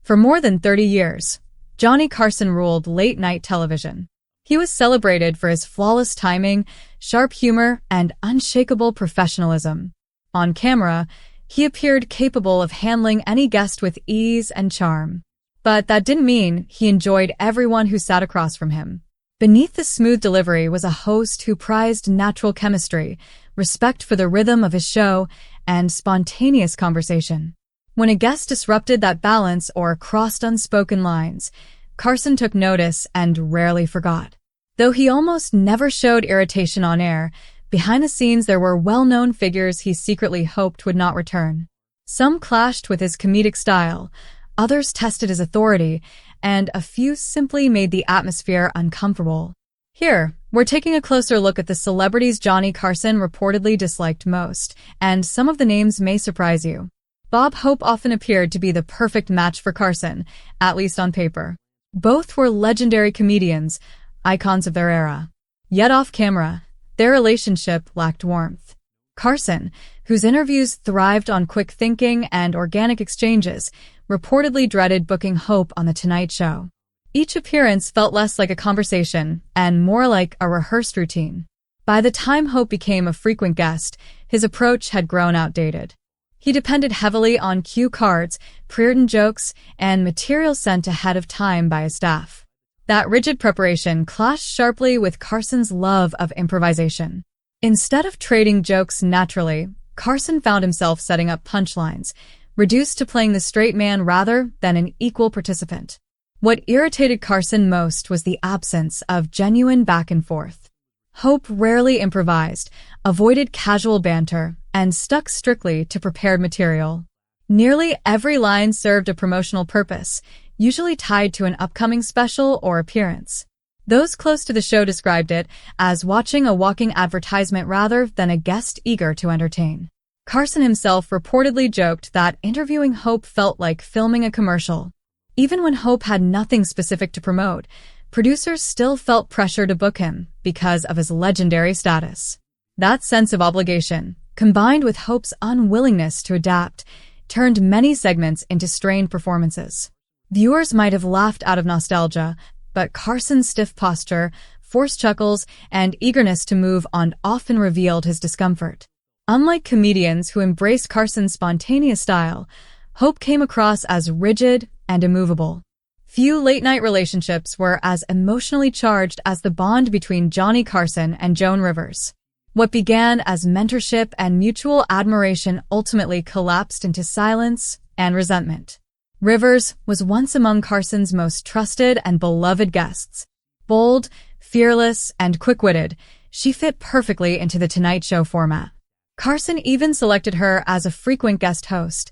For more than 30 years, Johnny Carson ruled late-night television. He was celebrated for his flawless timing, sharp humor, and unshakable professionalism. On camera, he appeared capable of handling any guest with ease and charm. But that didn't mean he enjoyed everyone who sat across from him. Beneath the smooth delivery was a host who prized natural chemistry, respect for the rhythm of his show, and spontaneous conversation. When a guest disrupted that balance or crossed unspoken lines, Carson took notice and rarely forgot. Though he almost never showed irritation on air, behind the scenes there were well-known figures he secretly hoped would not return. Some clashed with his comedic style, others tested his authority, and a few simply made the atmosphere uncomfortable. Here, we're taking a closer look at the celebrities Johnny Carson reportedly disliked most, and some of the names may surprise you. Bob Hope often appeared to be the perfect match for Carson, at least on paper. Both were legendary comedians, icons of their era. Yet off camera, their relationship lacked warmth. Carson, whose interviews thrived on quick thinking and organic exchanges, reportedly dreaded booking Hope on The Tonight Show. Each appearance felt less like a conversation and more like a rehearsed routine. By the time Hope became a frequent guest, his approach had grown outdated. He depended heavily on cue cards, pre-written jokes, and material sent ahead of time by his staff. That rigid preparation clashed sharply with Carson's love of improvisation. Instead of trading jokes naturally, Carson found himself setting up punchlines, reduced to playing the straight man rather than an equal participant. What irritated Carson most was the absence of genuine back and forth. Hope rarely improvised, avoided casual banter, and stuck strictly to prepared material. Nearly every line served a promotional purpose, usually tied to an upcoming special or appearance. Those close to the show described it as watching a walking advertisement rather than a guest eager to entertain. Carson himself reportedly joked that interviewing Hope felt like filming a commercial. Even when Hope had nothing specific to promote, producers still felt pressure to book him because of his legendary status. That sense of obligation, combined with Hope's unwillingness to adapt, turned many segments into strained performances. Viewers might have laughed out of nostalgia, but Carson's stiff posture, forced chuckles, and eagerness to move on often revealed his discomfort. Unlike comedians who embraced Carson's spontaneous style, Hope came across as rigid and immovable. Few late-night relationships were as emotionally charged as the bond between Johnny Carson and Joan Rivers. What began as mentorship and mutual admiration ultimately collapsed into silence and resentment. Rivers was once among Carson's most trusted and beloved guests. Bold, fearless, and quick-witted, she fit perfectly into the Tonight Show format. Carson even selected her as a frequent guest host,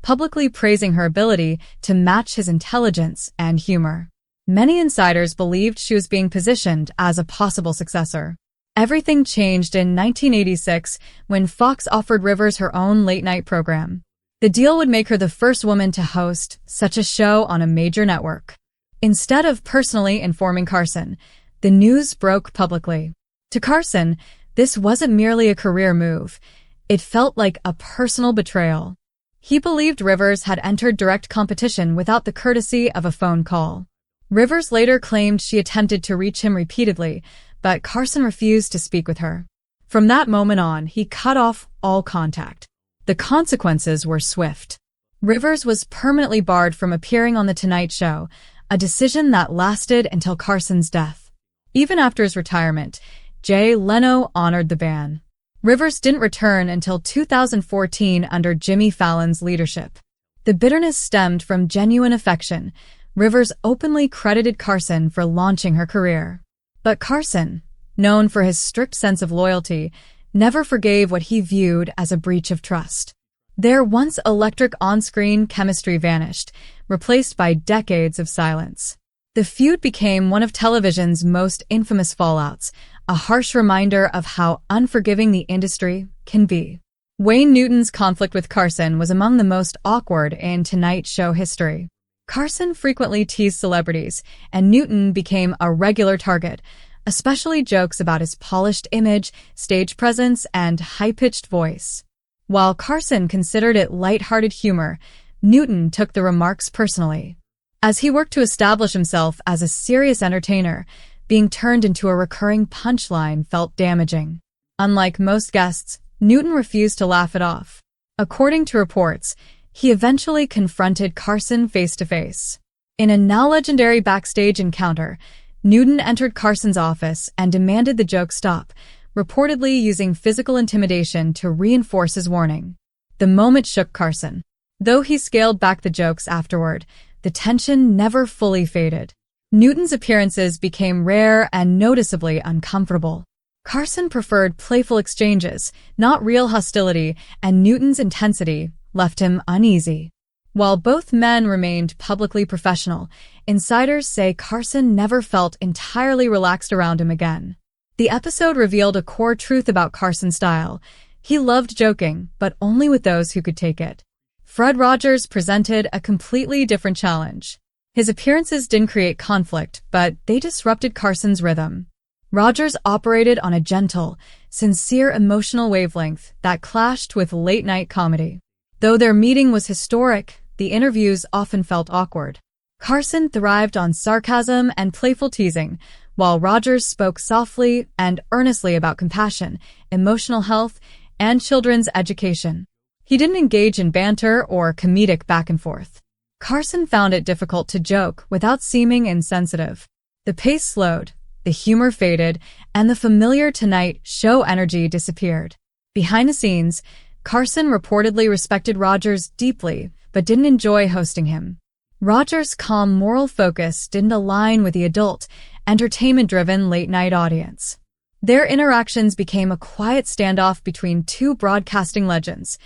publicly praising her ability to match his intelligence and humor. Many insiders believed she was being positioned as a possible successor. Everything changed in 1986 when Fox offered Rivers her own late-night program. The deal would make her the first woman to host such a show on a major network. Instead of personally informing Carson, the news broke publicly. To Carson, this wasn't merely a career move. It felt like a personal betrayal. He believed Rivers had entered direct competition without the courtesy of a phone call. Rivers later claimed she attempted to reach him repeatedly, but Carson refused to speak with her. From that moment on, he cut off all contact. The consequences were swift. Rivers was permanently barred from appearing on The Tonight Show, a decision that lasted until Carson's death. Even after his retirement, Jay Leno honored the ban. Rivers didn't return until 2014 under Jimmy Fallon's leadership. The bitterness stemmed from genuine affection. Rivers openly credited Carson for launching her career. But Carson, known for his strict sense of loyalty, never forgave what he viewed as a breach of trust. Their once electric on-screen chemistry vanished, replaced by decades of silence. The feud became one of television's most infamous fallouts, a harsh reminder of how unforgiving the industry can be. Wayne Newton's conflict with Carson was among the most awkward in Tonight Show history. Carson frequently teased celebrities, and Newton became a regular target, especially jokes about his polished image, stage presence, and high-pitched voice. While Carson considered it light-hearted humor, Newton took the remarks personally. As he worked to establish himself as a serious entertainer, being turned into a recurring punchline felt damaging. Unlike most guests, Newton refused to laugh it off. According to reports, he eventually confronted Carson face-to-face. In a now legendary backstage encounter, Newton entered Carson's office and demanded the joke stop, reportedly using physical intimidation to reinforce his warning. The moment shook Carson. Though he scaled back the jokes afterward, the tension never fully faded. Newton's appearances became rare and noticeably uncomfortable. Carson preferred playful exchanges, not real hostility, and Newton's intensity left him uneasy. While both men remained publicly professional, insiders say Carson never felt entirely relaxed around him again. The episode revealed a core truth about Carson's style. He loved joking, but only with those who could take it. Fred Rogers presented a completely different challenge. His appearances didn't create conflict, but they disrupted Carson's rhythm. Rogers operated on a gentle, sincere emotional wavelength that clashed with late-night comedy. Though their meeting was historic, the interviews often felt awkward. Carson thrived on sarcasm and playful teasing, while Rogers spoke softly and earnestly about compassion, emotional health, and children's education. He didn't engage in banter or comedic back and forth. Carson found it difficult to joke without seeming insensitive. The pace slowed, the humor faded, and the familiar Tonight Show energy disappeared. Behind the scenes, Carson reportedly respected Rogers deeply, but didn't enjoy hosting him. Rogers' calm moral focus didn't align with the adult, entertainment-driven late-night audience. Their interactions became a quiet standoff between two broadcasting legends,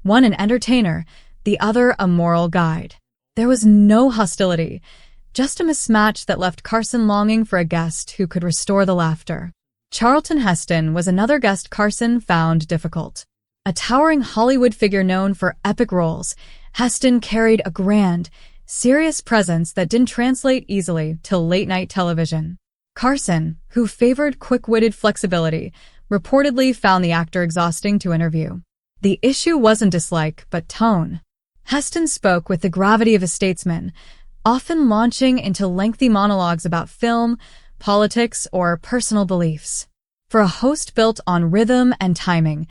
one an entertainer, the other a moral guide. There was no hostility, just a mismatch that left Carson longing for a guest who could restore the laughter. Charlton Heston was another guest Carson found difficult. A towering Hollywood figure known for epic roles, Heston carried a grand, serious presence that didn't translate easily to late-night television. Carson, who favored quick-witted flexibility, reportedly found the actor exhausting to interview. The issue wasn't dislike, but tone. Heston spoke with the gravity of a statesman, often launching into lengthy monologues about film, politics, or personal beliefs. For a host built on rhythm and timing,